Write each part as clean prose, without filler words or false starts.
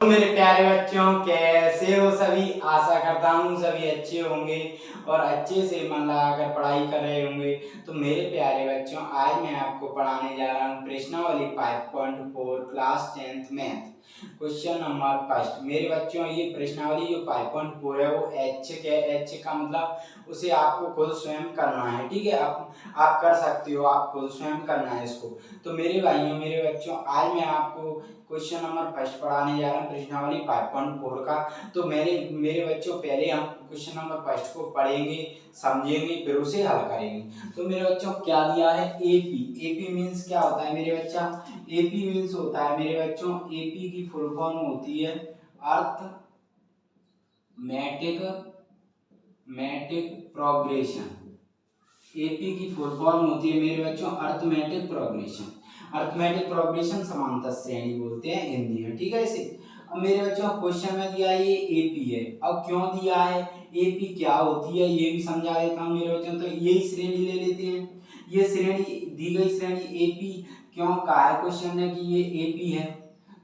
तो मेरे प्यारे बच्चों, कैसे हो सभी। आशा करता हूँ सभी अच्छे होंगे और अच्छे से मन लगाकर पढ़ाई कर रहे होंगे। तो मेरे प्यारे बच्चों, आज मैं आपको पढ़ाने जा रहा हूँ प्रश्नावली 5.4 class 10th math, question number first. मेरे बच्चों, ये प्रश्नावली जो 5.4 है वो एच का मतलब उसे आपको खुद स्वयं करना है। ठीक है, आप कर सकते हो, आप खुद स्वयं करना है इसको। तो मेरे भाइयों, मेरे बच्चों, आज मैं आपको क्वेश्चन नंबर फर्स्ट पढ़ाने जा रहा हूँ प्रश्नावली 5.4 का। तो मेरे बच्चों, पहले हम क्वेश्चन नंबर फर्स्ट को पढ़ेंगे, समझेंगे, फिर उसे हल करेंगे। तो मेरे बच्चों, क्या दिया है? एपी। एपी मीन्स क्या होता है मेरे बच्चा? एपी मीन्स होता है मेरे बच्चों, एपी की फुल फॉर्म होती है मैटिक प्रोग्रेशन। एपी की फुल फॉर्म होती है मेरे बच्चों अर्थमेटिक प्रोग्रेशन। अर्थमेटिक प्रोग्रेशन समांतर श्रेणी बोलते हैं हिंदी में। ठीक है इसे। अब मेरे बच्चों, क्वेश्चन में दिया ये एपी है। अब क्यों दिया है, एपी क्या होती है ये भी समझा देता हूँ मेरे बच्चों। तो यही श्रेणी ले लेते हैं। ये श्रेणी दी गई श्रेणी एपी क्यों कहा है क्वेश्चन ने कि ये एपी है।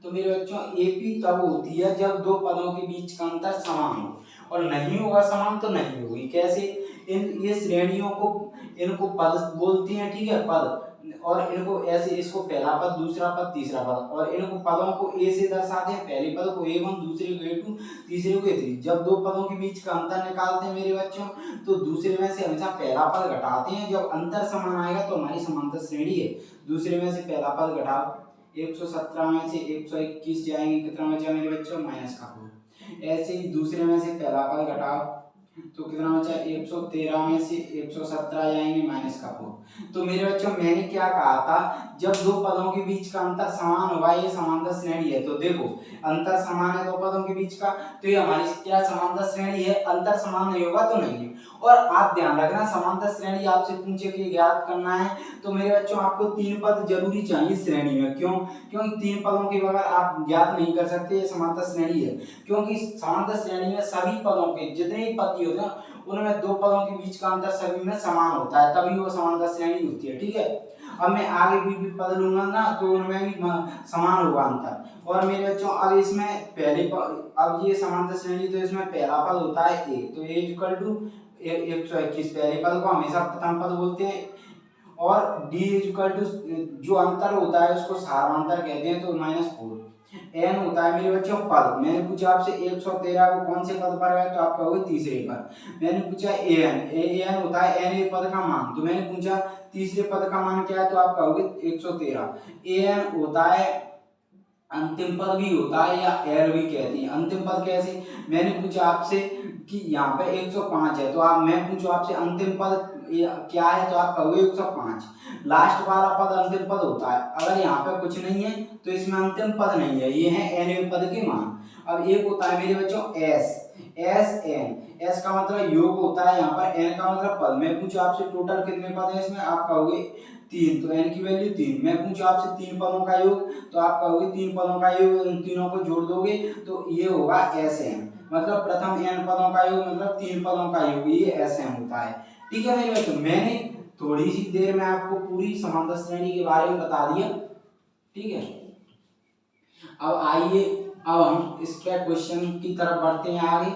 तो मेरे बच्चों, एपी तब होती है जब दो पदों के बीच का अंतर समान हो, और नहीं होगा समान तो नहीं होगी। कैसे? ये श्रेणियों को, इनको पद बोलते हैं। ठीक है, पद। और इनको ऐसे, इसको पहला पद, दूसरा पद, तीसरा पद, और इनको पदों को ए से दर्शाते हैं। पहले पद को A1, दूसरे को A2, तीसरे को A3। जब दो पदों के बीच का अंतर निकालते हैं मेरे बच्चों, तो दूसरे में से हमेशा पहला पद घटाते हैं। जब अंतर समान आएगा तो हमारी समांतर श्रेणी है। दूसरे में से पहला पद घटाओ, 117 में से 121 जाएंगे, कितना बचा मेरे बच्चों? -4। ऐसे ही दूसरे में से पहला पद घटाओ तो कितना बचा? 113 में से 117 जाएंगे, -4। तो मेरे बच्चों, मैंने क्या कहा था? जब दो पदों के बीच का अंतर समान होगा, ये समांतर श्रेणी है। तो देखो, अंतर समान है दो पदों के बीच का, तो ये हमारी क्या समांतर श्रेणी है। अंतर समान नहीं होगा तो नहीं है। और आप ध्यान रखना, समांतर श्रेणी आपसे पूछे कि ज्ञात करना है, तो मेरे बच्चों आपको 3 पद जरूरी चाहिए श्रेणी में। क्यों? क्योंकि 3 पदों के बगैर आप ज्ञात नहीं कर सकते ये समांतर श्रेणी है। क्योंकि समांतर श्रेणी में सभी पदों के जितने भी पद होते हैं उनमें दो पदों के बीच का अंतर सभी में समान होता है, तभी वो समांतर श्रेणी होती है। ठीक है, अब मैं आगे भी पद लूंगा ना, तो उनमें भी समान होगा अंतर। और मेरे बच्चों, अब इसमें अब ये समांतर श्रेणी, तो इसमें पहला पद होता है ए, तो ए इक्वल टू 121। पहले पद को हमेशा प्रथम पद बोलते हैं। और डी इक्वल टू, जो अंतर होता है उसको सारांतर कहते हैं, तो -4। एन होता है मेरे बच्चों पद। मैंने पूछा आपसे 113 को कौन से पद पर है, तो आप कहोगे तीसरे पर। मैंने पूछा एन होता है एन पद का मान, तो मैंने पूछा तीसरे पद का मान क्या है, तो आप कहोगे 113। एन होता है अंतिम पद भी होता है, या एर भी कहते हैं। अंतिम पद कैसे? मैंने पूछा आपसे कि यहाँ पे 105 है, तो मैं पूछूं आपसे अंतिम पद क्या है, तो आप कहोगे 105। लास्ट वाला पद अंतिम पद होता है। अगर यहाँ पे कुछ नहीं है तो इसमें अंतिम पद नहीं है, ये है एन पद के मान। अब एक होता है मेरे बच्चों एस एन। एस का मतलब योग होता है यहाँ पर, एन का मतलब पद। मैं पूछूं आपसे टोटल कितने पद है इसमें, आप कहोगे 3, तो एन की वैल्यू 3। मैं पूछूं आपसे 3 पदों का योग, तो आप कहोगे 3 पदों का योग, इन तीनों को जोड़ दोगे तो ये होगा एस एन। मतलब प्रथम एन पदों का योग मतलब 3 पदों का योग, ये एस एन होता है। ठीक है मेरे बच्चों, मैंने थोड़ी सी देर में आपको पूरी समांतर श्रेणी के बारे में बता दिया। ठीक है, अब आइए, अब हम इसके क्वेश्चन की तरफ बढ़ते हैं आगे।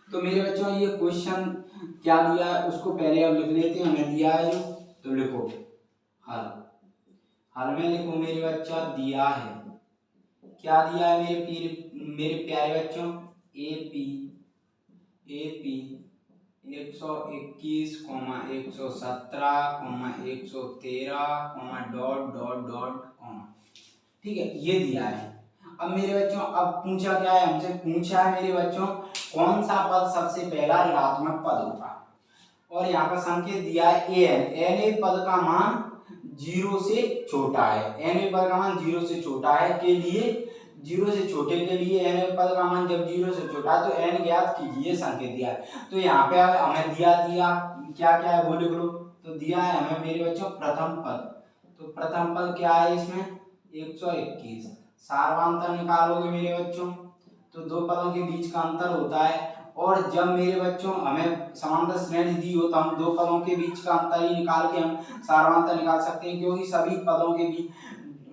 तो मेरे बच्चों, ये क्वेश्चन क्या दिया है उसको पहले अब लिख लेते हैं। हमें दिया है जो, तो लिखो हल। हल में लिखो मेरे बच्चा, दिया है, क्या दिया है मेरे प्यारे बच्चों? AP 121, 117, 113, dot dot dot comma. ठीक है, ये दिया है। अब मेरे बच्चों, अब पूछा क्या है हमसे? पूछा है मेरे बच्चों कौन सा पद सबसे पहला ऋणात्मक पद होगा। और यहाँ पर संकेत दिया है एन पद का मान 0 से छोटा है। एन पद का मान 0 से छोटा है के लिए, 0 से छोटे के लिए एन पद का मान जब 0 से छोटा है तो एन ज्ञात कीजिए, संकेत दिया है। तो यहाँ पे हमें दिया क्या क्या है वो लिख लो। तो दिया है हमें मेरे बच्चों प्रथम पद, तो प्रथम पद क्या है इसमें? 121। सार्वधातुक निकालोगे मेरे बच्चों, तो दो पदों के बीच का अंतर होता है। और जब मेरे बच्चों हमें समांतर श्रेणी दी हो तो हम दो पदों के बीच का अंतर ही निकाल के हम सार्वधातुक निकाल सकते हैं, क्योंकि सभी पदों के बीच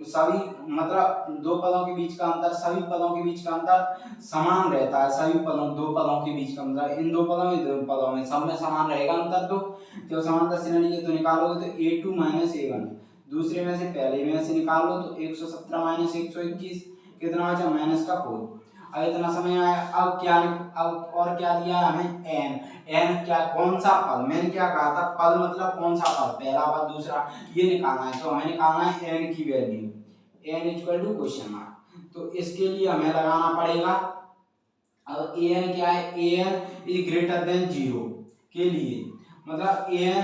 सभी मतलब दो पदों के बीच का अंतर, सभी पदों के बीच का अंतर समान रहता है, सभी पदों दो पदों के बीच का अंतर इन दो पदों में सब में समान रहेगा अंतर। तो जब समांतर श्रेणी है तो निकालोगे तो a2 माइनस a1, दूसरे में से पहले में से निकालो तो 117 माइनस 121 कितना बचा -4। अब इतना समय आया, अब क्या, अब और क्या दिया है हमें n, n क्या कौन सा पद, मैंने क्या कहा था पद मतलब कौन सा पद, पहला पद दूसरा, ये निकालना है। तो हमें निकालना है n की value, n equal to question mark. तो इसके लिए हमें लगाना पड़ेगा, अब an क्या है, an इज ग्रेटर देन 0 के लिए मतलब an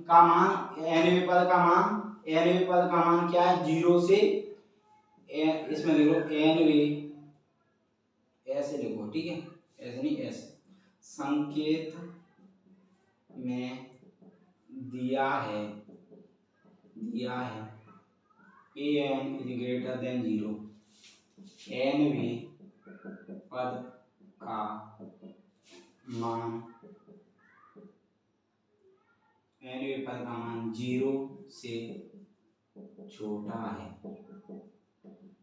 का मान, nवें पद का मान, nवें पद का मान क्या है 0 से, इसमें देखो nवें ऐसे लिखो, ठीक है, ऐसे नहीं ऐसे, संकेत में दिया है an इज ग्रेटर देन 0, nवें पद का मान, nवें पद का मान 0 से छोटा है,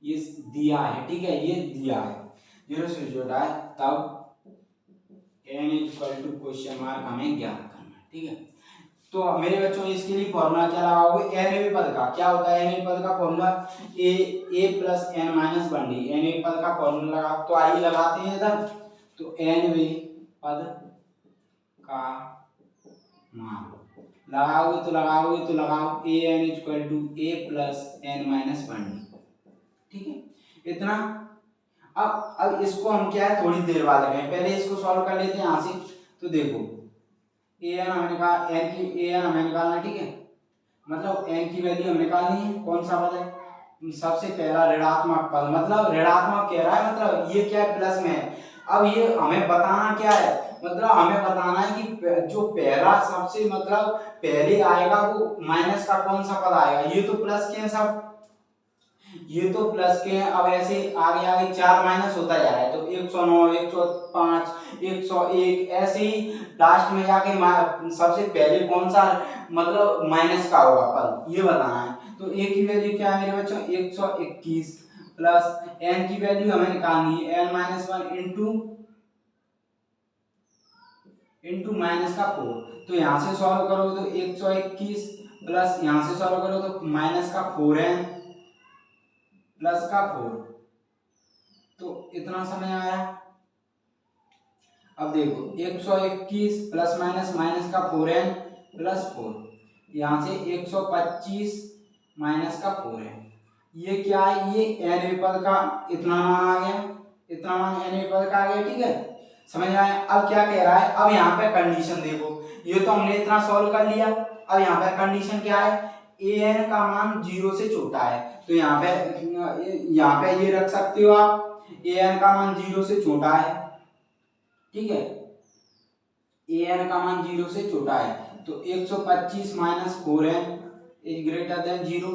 ये दिया है, ठीक है, ये दिया है 0 से छोटा है, तब n equal to question mark हमें ज्ञात करना है, ठीक है। तो मेरे बच्चों इसके लिए फॉर्मूला क्या लगाओगे, nवें पद का क्या होता है, nवें पद का formula a plus n minus 1d, nवें पद का फॉर्मूला लगा, तो आइए लगाते हैं इधर। तो nवें पद का मान लगाओगे तो लगाओ an equal to a plus n minus 1d, ठीक है, इतना। अब इसको हम क्या है थोड़ी देर बाद लगाएंगे, पहले इसको सॉल्व कर लेते हैं यहाँ से। तो देखो an हमें निकालना, ठीक है, मतलब n की वैल्यू हमें निकालनी है, कौन सा पद है, सबसे पहला ऋणात्मक पद, मतलब ऋणात्मक कह रहा है, मतलब ये क्या है प्लस में है। अब ये हमें बताना क्या है, मतलब हमें बताना है कि जो पहला सबसे मतलब पहले आएगा वो माइनस का कौन सा पद आएगा, ये तो प्लस के हैं सब, ये तो प्लस के हैं। अब ऐसे आगे आगे 4 माइनस होता जा रहा है, तो 109 105 101 ऐसे ही लास्ट में जाके सबसे पहले कौन सा मतलब माइनस का होगा पद, ये बताना है। तो a की वैल्यू क्या है मेरे बच्चों 121 प्लस n की वैल्यू हमें निकालनी है n माइनस 1 इंटू माइनस का 4। तो यहाँ से सॉल्व करो तो 121 प्लस यहाँ से सॉल्व करो तो माइनस का 4n प्लस का 4, तो इतना समय आया। अब देखो 121 प्लस माइनस का 4n प्लस 4, यहाँ से 125 माइनस का 4n, ये क्या है, ये nवें पद का इतना मान आ गया, इतना मान nवें पद का आ गया, ठीक है, समझ में आया। अब क्या कह रहा है, अब यहाँ पे कंडीशन देखो, ये तो हमने इतना सॉल्व कर लिया, अब यहाँ पे कंडीशन क्या है, an का मान 0 से छोटा है, तो यहाँ पे ये रख सकते हो आप, an का मान 0 से छोटा है, ठीक है, an का मान 0 से छोटा है, तो 125 minus 4n is greater than 0,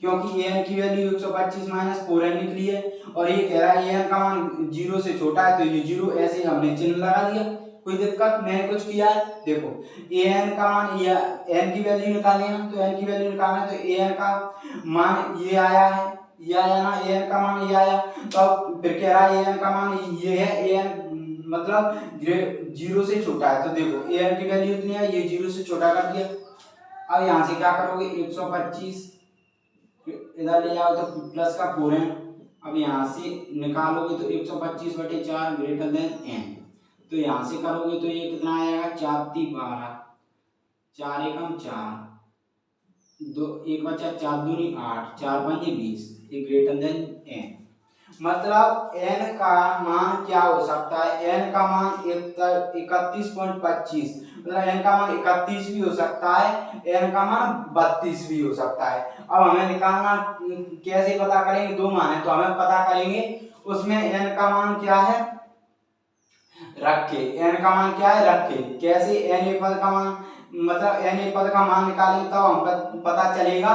क्योंकि an की वैल्यू 125 माइनस 4n निकली है, और ये कह रहा है an का मान 0 से छोटा है, तो ये 0 ऐसे हमने चिन्ह लगा दिया, कोई दिक्कत नहीं कुछ किया है। देखो an का मान, या n की वैल्यू निकालनी है, तो n की वैल्यू निकालना है, तो an का मान ये आया है, ये आया ना, an का मान ये आया, तो अब फिर कह रहा है an का मान ये है, an मतलब 0 से छोटा है, तो देखो an की वैल्यू इतनी है, ये 0 से छोटा कर दिया। अब यहाँ से क्या करोगे 125 इधर ले जाओ तो प्लस का 4n, अब यहाँ से निकालोगे तो 125/4 ग्रेटर देन n, तो यहाँ से करोगे तो ये कितना आएगा 4 3 12 4 एकम 4 दो एक बचा 4 दूनी 8 4 5 20, ये ग्रेटर देन n, मतलब n का मान क्या हो सकता है, n का मान 31.25, मतलब n का मान 31 भी हो सकता है, n का मान 32 भी हो सकता है। अब हमें निकालना कैसे पता करेंगे, दो मान है तो हमें पता करेंगे उसमें n का मान क्या है रख के, n का मान क्या है रख के, कैसे n पद का मान, मतलब n पद का मान निकालेंगे तब हम पता चलेगा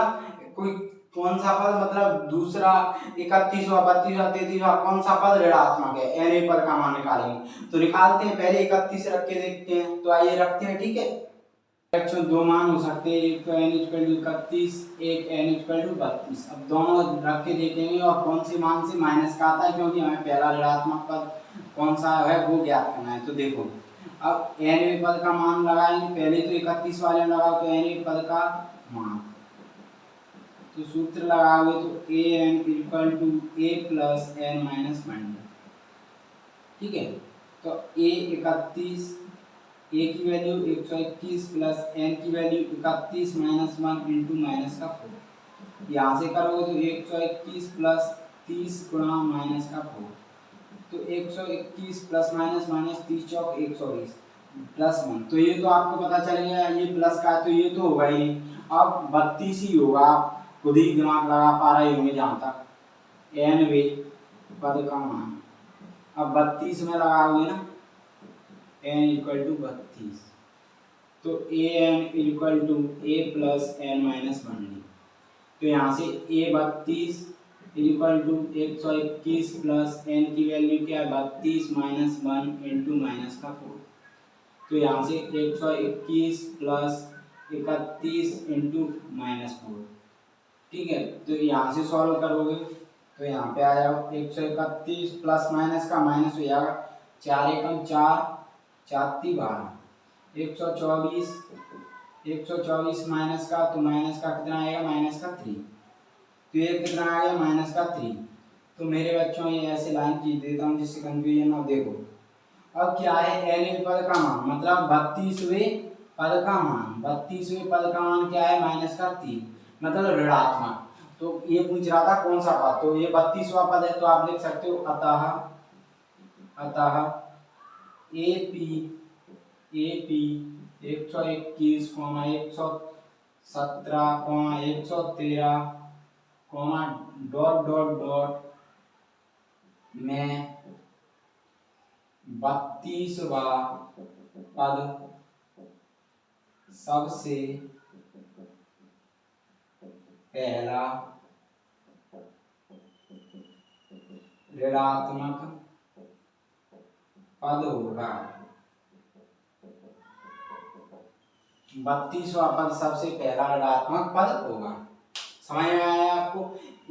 कोई कौन सा पद, मतलब दूसरा 31वां 32वां 33वां कौन सा पद ऋणात्मक है, n पद का मान निकालेंगे। तो निकालते हैं, पहले 31 रख के देखते हैं, तो आइए रखते हैं, ठीक है। बच्चों दो मान हो सकते हैं, एक तो n इक्वल टू 31, एक n इक्वल टू 32। अब दोनों रख के देखेंगे और कौन से मान से माइनस का आता है, क्योंकि हमें पहला ऋणात्मक पद कौन सा है वो ज्ञात करना है। तो देखो अब nवें पद का मान लगाएंगे, पहले तो 31 वाले में लगाओ तो nवें पद का मान, तो सूत्र लगाओगे तो an equal to a plus n minus 1। ठीक है, तो a 31, a की वैल्यू 121 प्लस n की वैल्यू 31 माइनस 1 इंटू माइनस का 4। यहाँ से करोगे तो 121 प्लस 30 गुणा माइनस का 4, तो 121 प्लस माइनस माइनस 30 चौक 120 प्लस 1, तो ये तो आपको पता चल गया ये प्लस का है तो ये तो होगा ही। अब 32 ही होगा, आप खुद ही दिमाग लगा पा रहे होंगे जहाँ तक nवें पद का मान। अब 32 में लगाओगे ना n इक्वल टू 32, तो an equal to a plus n minus 1। तो यहाँ से a 32 equal to 121 plus n की वैल्यू क्या है 32 माइनस 1 इंटू माइनस का 4, तो यहाँ से 121 प्लस 31 इंटू माइनस 4। ठीक है, तो यहाँ से सॉल्व करोगे तो यहाँ पे आ जाओ 131 प्लस माइनस का माइनस हो जाएगा 4 एकम 4, 4 × 12, 124 माइनस का, तो माइनस का कितना आएगा माइनस का 3, तो ये कितना आ गया माइनस का 3। तो मेरे बच्चों ये ऐसे लाइन खींच देता हूँ जिससे कंफ्यूजन हो। देखो अब क्या है nवें पद का मान, मतलब 32वें पद का मान, 32वें पद का मान क्या है माइनस का 3, मतलब ऋणात्मक। तो ये पूछ रहा था कौन सा पद, तो ये 32वां पद है, तो आप लिख सकते हो अतः AP 121, 117, 113, डॉट डॉट डॉट में 32वां पद सबसे पहला ऋणात्मक पद होगा। 32वां पद सबसे पहला ऋणात्मक पद होगा। समझ में आया आपको?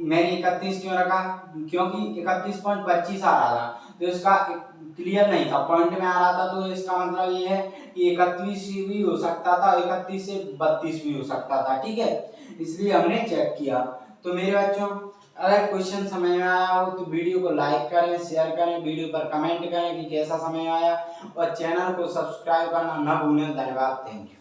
मैंने 31 क्यों रखा, क्योंकि 31.25 आ रहा था, तो इसका क्लियर नहीं था, पॉइंट में आ रहा था, तो इसका मतलब ये है कि 31 भी हो सकता था, 31 से 32 भी हो सकता था। ठीक है, इसलिए हमने चेक किया। तो मेरे बच्चों अगर क्वेश्चन समझ में आया हो तो वीडियो को लाइक करें, शेयर करें, वीडियो पर कमेंट करें कि कैसा समझ में आया, और चैनल को सब्सक्राइब करना न भूलें। धन्यवाद, थैंक यू।